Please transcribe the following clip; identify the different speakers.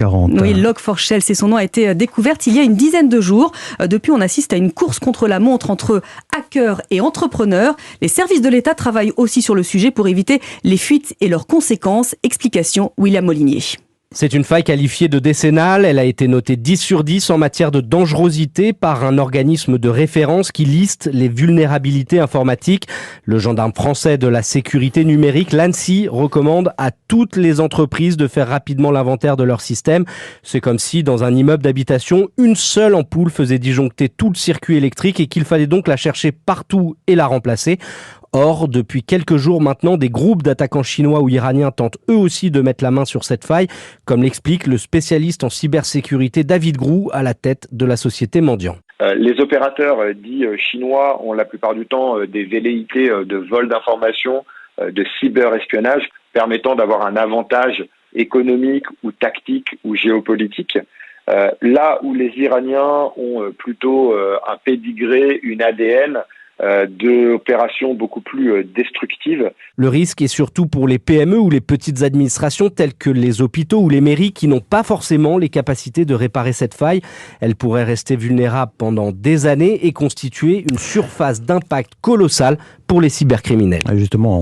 Speaker 1: 40.
Speaker 2: Oui, Log4Shell, c'est son nom, a été découverte il y a une dizaine de jours. Depuis, on assiste à une course contre la montre entre hackers et entrepreneurs. Les services de l'État travaillent aussi sur le sujet pour éviter les fuites et leurs conséquences. Explication, William Molinier.
Speaker 3: C'est une faille qualifiée de décennale. Elle a été notée 10 sur 10 en matière de dangerosité par un organisme de référence qui liste les vulnérabilités informatiques. Le gendarme français de la sécurité numérique, l'ANSSI, recommande à toutes les entreprises de faire rapidement l'inventaire de leur système. C'est comme si, dans un immeuble d'habitation, une seule ampoule faisait disjoncter tout le circuit électrique et qu'il fallait donc la chercher partout et la remplacer. Or, depuis quelques jours maintenant, des groupes d'attaquants chinois ou iraniens tentent eux aussi de mettre la main sur cette faille, comme l'explique le spécialiste en cybersécurité David Groux à la tête de la société Mendiant.
Speaker 4: Les opérateurs dits chinois ont la plupart du temps des velléités de vol d'informations, de cyberespionnage, permettant d'avoir un avantage économique ou tactique ou géopolitique. Là où les Iraniens ont plutôt un pédigré, une ADN, d'opérations beaucoup plus destructives.
Speaker 3: Le risque est surtout pour les PME ou les petites administrations telles que les hôpitaux ou les mairies qui n'ont pas forcément les capacités de réparer cette faille. Elle pourrait rester vulnérable pendant des années et constituer une surface d'impact colossale pour les cybercriminels.
Speaker 1: Justement,